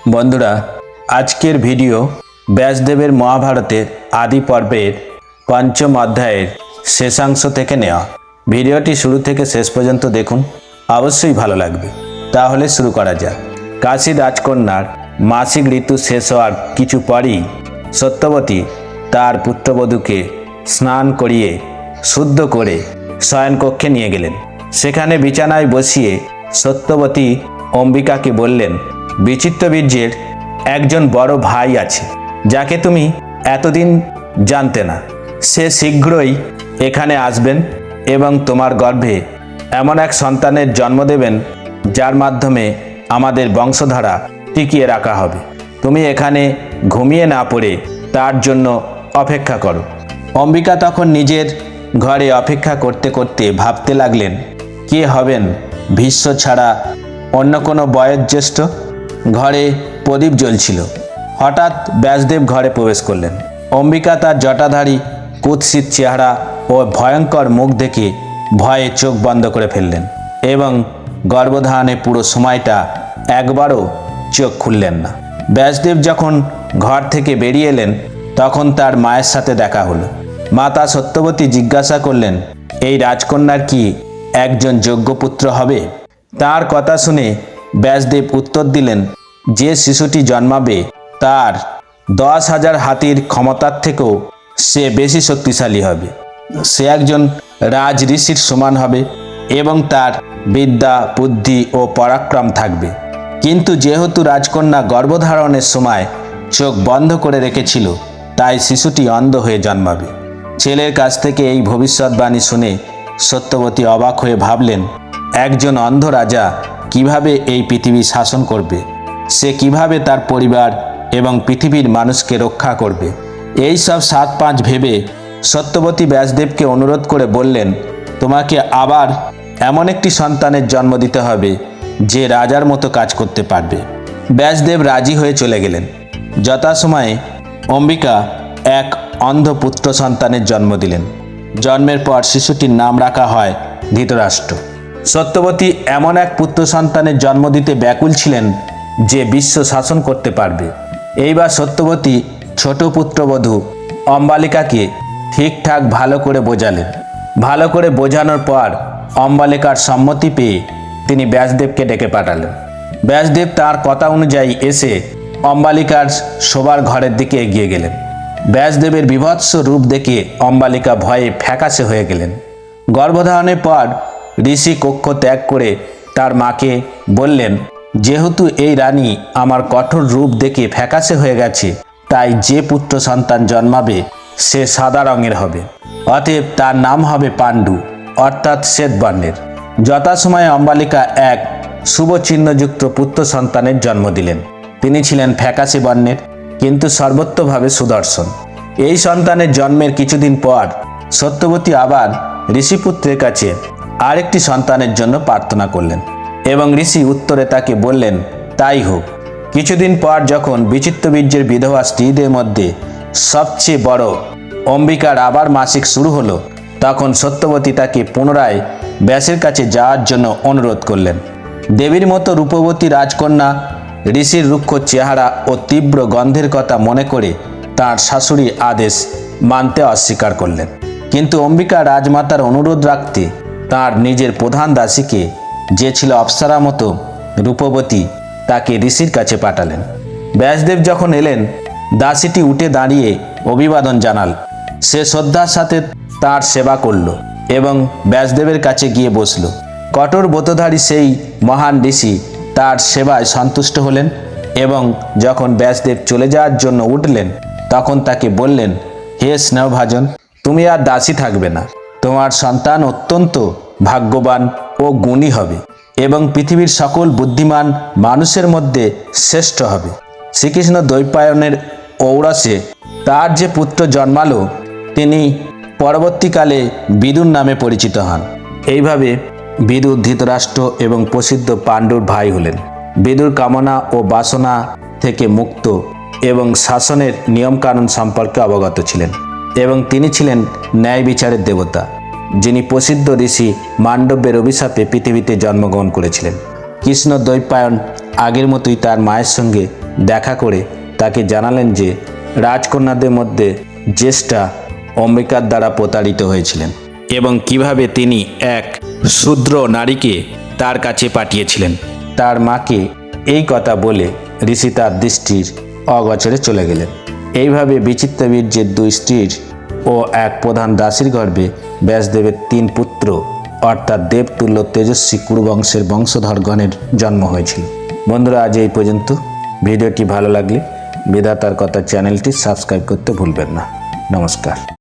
বন্ধুরা, আজকের ভিডিও ব্যাসদেবের মহাভারতের আদি পর্বের পঞ্চম অধ্যায়ের শেষাংশ থেকে নেওয়া। ভিডিওটি শুরু থেকে শেষ পর্যন্ত দেখুন, অবশ্যই ভালো লাগবে। তাহলে শুরু করা যাক। কাশী রাজকন্যার মাসিক ঋতু শেষ হওয়ার কিছু পরই সত্যবতী তার পুত্রবধূকে স্নান করিয়ে শুদ্ধ করে শয়নকক্ষে নিয়ে গেলেন। সেখানে বিছানায় বসিয়ে সত্যবতী অম্বিকাকে বললেন, বিচিত্রবীর্যের একজন বড় ভাই আছে, যাকে তুমি এতদিন জানতে না। সে শীঘ্রই এখানে আসবেন এবং তোমার গর্ভে এমন এক সন্তানের জন্ম দেবেন যার মাধ্যমে আমাদের বংশধারা টিকিয়ে রাখা হবে। তুমি এখানে ঘুমিয়ে না পড়ে তার জন্য অপেক্ষা করো। অম্বিকা তখন নিজের ঘরে অপেক্ষা করতে করতে ভাবতে লাগলেন, কে হবেন ভীষ্ম ছাড়া অন্য কোনো বয়োজ্যেষ্ঠ? ঘরে প্রদীপ জ্বলছিল। হঠাৎ ব্যাসদেব ঘরে প্রবেশ করলেন। অম্বিকা তার জটাধারী কুৎসিত চেহারা ও ভয়ঙ্কর মুখ দেখে ভয়ে চোখ বন্ধ করে ফেললেন এবং গর্ভধারণে পুরো সময়টা একবারও চোখ খুললেন না। ব্যাসদেব যখন ঘর থেকে বেরিয়ে এলেন তখন তার মায়ের সাথে দেখা হলো। মাতা সত্যবতী জিজ্ঞাসা করলেন, এই রাজকন্যার কি একজন যোগ্য পুত্র হবে? তার কথা শুনে ব্যাসদেব উত্তর দিলেন, যে শিশুটি জন্মাবে তার 10,000 হাতির ক্ষমতার থেকেও সে বেশি শক্তিশালী হবে। সে একজন রাজ ঋষির সমান হবে এবং তার বিদ্যা, বুদ্ধি ও পরাক্রম থাকবে। কিন্তু যেহেতু রাজকন্যা গর্ভধারণের সময় চোখ বন্ধ করে রেখেছিল, তাই শিশুটি অন্ধ হয়ে জন্মাবে। ছেলের কাছ থেকে এই ভবিষ্যৎবাণী শুনে সত্যবতী অবাক হয়ে ভাবলেন, একজন অন্ধ রাজা কিভাবে এই পৃথিবী শাসন করবে? সে কিভাবে তার পরিবার এবং পৃথিবীর মানুষকে রক্ষা করবে? এই সব 7-5 ভেবে সত্যবতী ব্যাসদেবকে অনুরোধ করে বললেন, তোমাকে আবার এমন একটি সন্তানের জন্ম দিতে হবে যে রাজার মতো কাজ করতে পারবে। ব্যাসদেব রাজি হয়ে চলে গেলেন। যথাসময়ে অম্বিকা এক অন্ধ পুত্র সন্তানের জন্ম দিলেন। জন্মের পর শিশুটির নাম রাখা হয় ধৃতরাষ্ট্র। সত্যবতী এমন এক পুত্র সন্তানের জন্ম দিতে ব্যাকুল ছিলেন যে বিশ্ব শাসন করতে পারবে। এইবার সত্যবতী ছোট পুত্রবধূ অম্বালিকাকে ঠিকঠাক ভালো করে বোঝালেন। ভালো করে বোঝানোর পর অম্বালিকার সম্মতি পেয়ে তিনি ব্যাসদেবকে ডেকে পাঠালেন। ব্যাসদেব তার কথা অনুযায়ী এসে অম্বালিকার শোবার ঘরের দিকে এগিয়ে গেলেন। ব্যাসদেবের বীভৎস রূপ দেখে অম্বালিকা ভয়ে ফ্যাকাশে হয়ে গেলেন। গর্ভধারণের পর ঋষি কক্ষ ত্যাগ করে তার মাকে বললেন, যেহেতু এই রানী আমার কঠোর রূপ দেখে ফ্যাকাশে হয়ে গেছে, তাই যে পুত্র সন্তান জন্মাবে সে সাদা রঙের হবে। অতএব তার নাম হবে পাণ্ডু, অর্থাৎ শ্বেত বর্ণের। যথাসময়ে অম্বালিকা এক শুভ চিহ্নযুক্ত পুত্র সন্তানের জন্ম দিলেন। তিনি ছিলেন ফ্যাকাশে বর্ণের, কিন্তু সর্বত্রভাবে সুদর্শন। এই সন্তানের জন্মের কিছুদিন পর সত্যবতী আবার ঋষিপুত্রের কাছে আরেকটি সন্তানের জন্য প্রার্থনা করলেন এবং ঋষি উত্তরে তাকে বললেন, তাই হোক। কিছুদিন পর যখন বিচিত্রবীর্যের বিধবা স্ত্রীদের মধ্যে সবচেয়ে বড় অম্বিকার আবার মাসিক শুরু হলো, তখন সত্যবতী তাকে পুনরায় ব্যাসের কাছে যাওয়ার জন্য অনুরোধ করলেন। দেবীর মতো রূপবতী রাজকন্যা ঋষির রুক্ষ চেহারা ও তীব্র গন্ধের কথা মনে করে তার শাশুড়ি আদেশ মানতে অস্বীকার করলেন। কিন্তু অম্বিকা রাজমাতার অনুরোধ রাখতে তার নিজের প্রধান দাসীকে, যে ছিল অপ্সরা মতো রূপবতী, তাকে ঋষির কাছে পাঠালেন। ব্যাসদেব যখন এলেন, দাসীটি উঠে দাঁড়িয়ে অভিবাদন জানাল। সে শ্রদ্ধার সাথে তার সেবা করল এবং ব্যাসদেবের কাছে গিয়ে বসল। কঠোর ব্রতধারী সেই মহান ঋষি তার সেবায় সন্তুষ্ট হলেন এবং যখন ব্যাসদেব চলে যাওয়ার জন্য উঠলেন তখন তাকে বললেন, হে স্নেহভাজন, তুমি আর দাসী থাকবে না। তোমার সন্তান অত্যন্ত ভাগ্যবান ও গুণী হবে এবং পৃথিবীর সকল বুদ্ধিমান মানুষের মধ্যে শ্রেষ্ঠ হবে। শ্রীকৃষ্ণ দ্বৈপায়নের ঔরসে তার যে পুত্র জন্মালো তিনি পরবর্তীকালে বিদুর নামে পরিচিত হন। এইভাবে বিদুর ধৃতরাষ্ট্র এবং প্রসিদ্ধ পাণ্ডুর ভাই হলেন। বিদুর কামনা ও বাসনা থেকে মুক্ত এবং শাসনের নিয়মকানুন সম্পর্কে অবগত ছিলেন এবং তিনি ছিলেন ন্যায় বিচারের দেবতা, যিনি প্রসিদ্ধ ঋষি মান্ডব্যের অভিশাপে পৃথিবীতে জন্মগ্রহণ করেছিলেন। কৃষ্ণ দ্বৈপায়ন আগের মতোই তার মায়ের সঙ্গে দেখা করে তাকে জানালেন যে রাজকন্যাদের মধ্যে জ্যেষ্ঠা অম্বিকার দ্বারা প্রতারিত হয়েছিলেন এবং কিভাবে তিনি এক শূদ্র নারীকে তার কাছে পাঠিয়েছিলেন। তার মাকে এই কথা বলে ঋষি তার দৃষ্টির অগোচরে চলে গেলেন। এইভাবে বিচিত্রবীর্যের 2 স্ত্রীর ও এক প্রধান দাসীর গর্ভে ব্যাসদেবের 3 পুত্র অর্থাৎ দেবতুল্য তেজস্বী কুরুবংশের বংশধরগণের জন্ম হয়েছিল। বন্ধুরা, আজ এই পর্যন্ত। ভিডিওটি ভালো লাগলে বিধাতার কথা চ্যানেলটি সাবস্ক্রাইব করতে ভুলবেন না। নমস্কার।